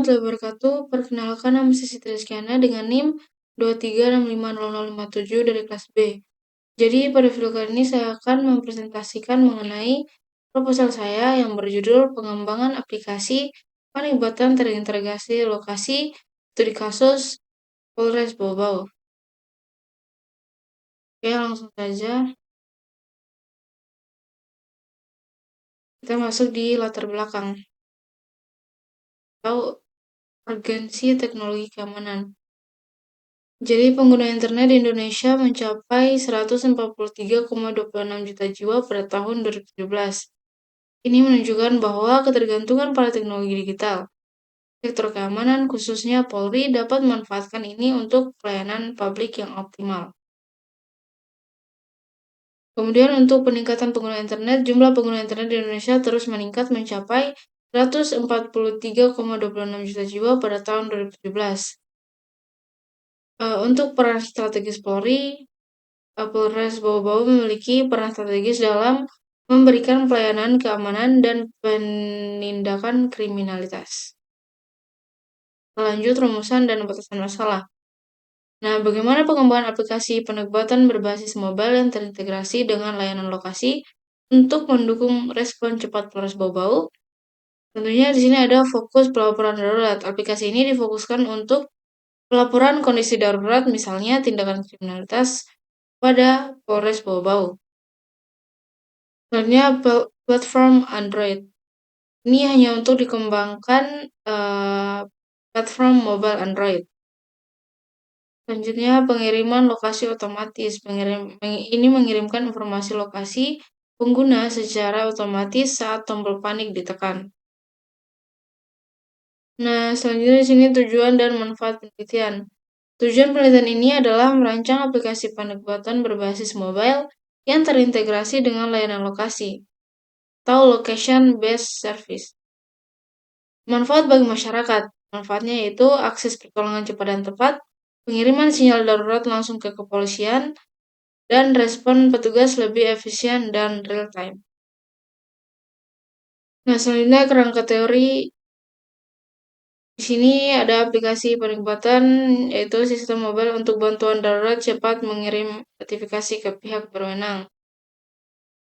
warahmatullahi wabarakatuh. Perkenalkan, nama saya Siti Rizkyana dengan NIM 23650057 dari kelas B. Jadi pada video kali ini saya akan mempresentasikan mengenai proposal saya yang berjudul pengembangan aplikasi penglibatan terintegrasi lokasi studi kasus Polres Bau-Bau. Oke, langsung saja kita masuk di latar belakang atau urgensi teknologi keamanan. Jadi pengguna internet di Indonesia mencapai 143,26 juta jiwa pada tahun 2017. Ini menunjukkan bahwa ketergantungan pada teknologi digital. Sektor keamanan, khususnya Polri, dapat memanfaatkan ini untuk pelayanan publik yang optimal. Kemudian untuk peningkatan pengguna internet, jumlah pengguna internet di Indonesia terus meningkat mencapai 143,26 juta jiwa pada tahun 2017. Untuk peran strategis Polri, Polres Bau-Bau memiliki peran strategis dalam memberikan pelayanan keamanan dan penindakan kriminalitas. Lanjut rumusan dan batasan masalah. Nah, bagaimana pengembangan aplikasi penegbatan berbasis mobile yang terintegrasi dengan layanan lokasi untuk mendukung respon cepat Polres Bau-Bau? Tentunya di sini ada fokus pelaporan darurat. Aplikasi ini difokuskan untuk pelaporan kondisi darurat, misalnya tindakan kriminalitas pada Polres Bau-Bau. Selanjutnya platform Android. Ini hanya untuk dikembangkan platform mobile Android. Selanjutnya pengiriman lokasi otomatis. Ini mengirimkan informasi lokasi pengguna secara otomatis saat tombol panik ditekan. Nah, selanjutnya di sini tujuan dan manfaat penelitian. Tujuan penelitian ini adalah merancang aplikasi penegbatan berbasis mobile yang terintegrasi dengan layanan lokasi atau location based service. Manfaat bagi masyarakat. Manfaatnya yaitu akses pertolongan cepat dan tepat, pengiriman sinyal darurat langsung ke kepolisian, dan respon petugas lebih efisien dan real time. Nah, selanjutnya kerangka teori. Di sini ada aplikasi penegbatan, yaitu sistem mobile untuk bantuan darurat cepat mengirim notifikasi ke pihak berwenang.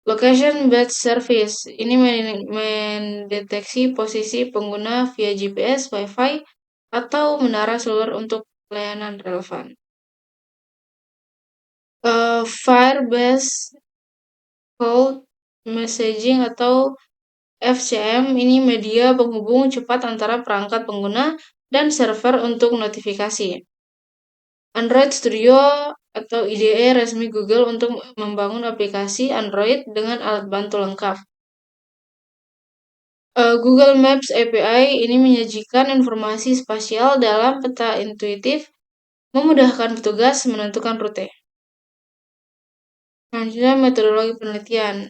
Location based service ini mendeteksi posisi pengguna via GPS, Wi-Fi, atau menara seluler untuk pelayanan relevan. Fire based call messaging atau FCM ini media penghubung cepat antara perangkat pengguna dan server untuk notifikasi. Android Studio atau IDE resmi Google untuk membangun aplikasi Android dengan alat bantu lengkap. Google Maps API ini menyajikan informasi spasial dalam peta intuitif, memudahkan petugas menentukan rute. Selanjutnya metodologi penelitian.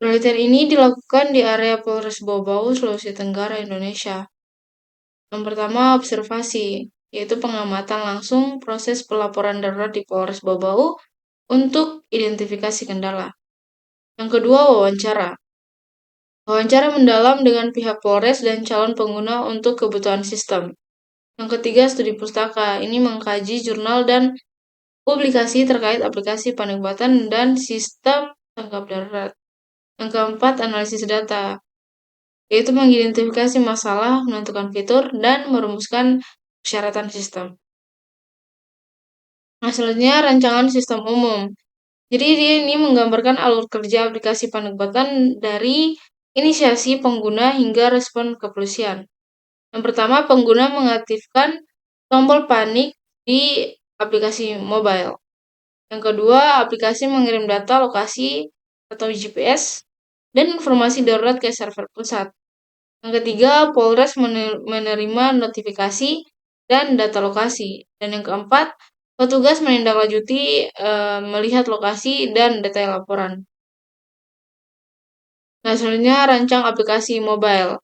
Penelitian ini dilakukan di area Polres Bau-Bau, Sulawesi Tenggara, Indonesia. Yang pertama, observasi, yaitu pengamatan langsung proses pelaporan darurat di Polres Bau-Bau untuk identifikasi kendala. Yang kedua, wawancara. Wawancara mendalam dengan pihak Polres dan calon pengguna untuk kebutuhan sistem. Yang ketiga, studi pustaka. Ini mengkaji jurnal dan publikasi terkait aplikasi penegbatan dan sistem tanggap darurat. Yang keempat, analisis data, yaitu mengidentifikasi masalah, menentukan fitur, dan merumuskan persyaratan sistem. Nah, selanjutnya rancangan sistem umum. Jadi dia ini menggambarkan alur kerja aplikasi penegbatan dari inisiasi pengguna hingga respon kepolisian. Yang pertama, pengguna mengaktifkan tombol panik di aplikasi mobile. Yang kedua, aplikasi mengirim data lokasi atau GPS dan informasi darurat ke server pusat. Yang ketiga, Polres menerima notifikasi dan data lokasi. Dan yang keempat, petugas menindaklanjuti melihat lokasi dan detail laporan. Nah, selanjutnya rancang aplikasi mobile.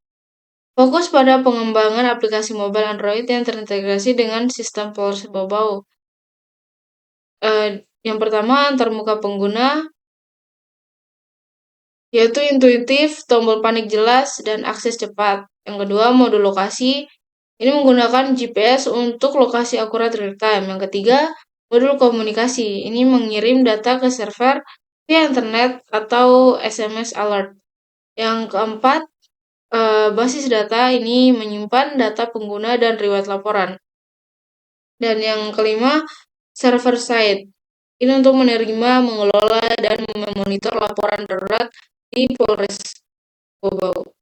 Fokus pada pengembangan aplikasi mobile Android yang terintegrasi dengan sistem Polres Bau-Bau. Yang pertama, antarmuka pengguna, yaitu intuitif, tombol panik jelas, dan akses cepat. Yang kedua, modul lokasi, Ini menggunakan GPS untuk lokasi akurat real time. Yang ketiga, modul komunikasi. Ini mengirim data ke server via internet atau SMS alert. Yang keempat, basis data ini menyimpan data pengguna dan riwayat laporan. Dan yang kelima, server side. Ini untuk menerima, mengelola, dan memonitor laporan darurat di Polres Bobau.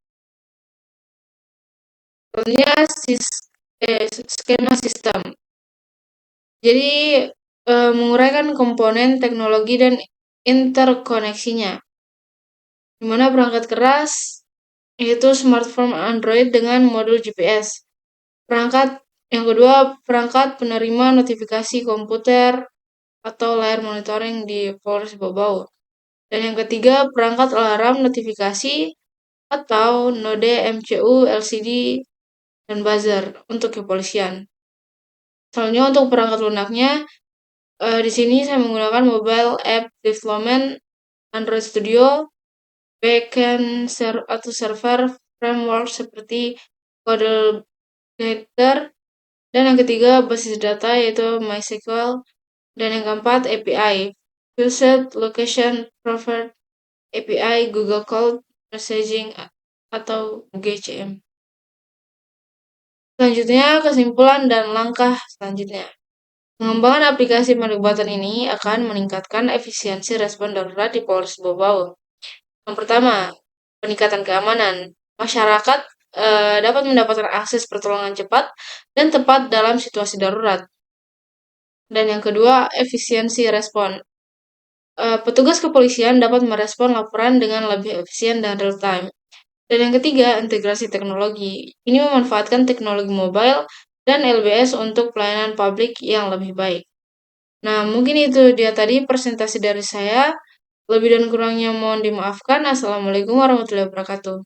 Selanjutnya, skema sistem. Jadi, menguraikan komponen teknologi dan interkoneksinya, di mana perangkat keras yaitu smartphone Android dengan modul GPS. Perangkat yang kedua, perangkat penerima notifikasi komputer atau layar monitoring di Polres Bobau. Dan yang ketiga, perangkat alarm notifikasi atau node MCU, LCD, dan buzzer untuk kepolisian. Selanjutnya untuk perangkat lunaknya, di sini saya menggunakan mobile app development Android Studio, backend atau server framework seperti Codel Gather, dan yang ketiga basis data yaitu MySQL, dan yang keempat API, Fused Location Provider API, Google Cloud Messaging atau GCM. Selanjutnya kesimpulan dan langkah selanjutnya. Pengembangan aplikasi pendekatan ini akan meningkatkan efisiensi respon darurat di Polres Bobau. Yang pertama, peningkatan keamanan. Masyarakat dapat mendapatkan akses pertolongan cepat dan tepat dalam situasi darurat. Dan yang kedua, efisiensi respon. Petugas kepolisian dapat merespon laporan dengan lebih efisien dan real time. Dan yang ketiga, integrasi teknologi. Ini memanfaatkan teknologi mobile dan LBS untuk pelayanan publik yang lebih baik. Nah, mungkin itu dia tadi presentasi dari saya. Lebih dan kurangnya mohon dimaafkan. Assalamualaikum warahmatullahi wabarakatuh.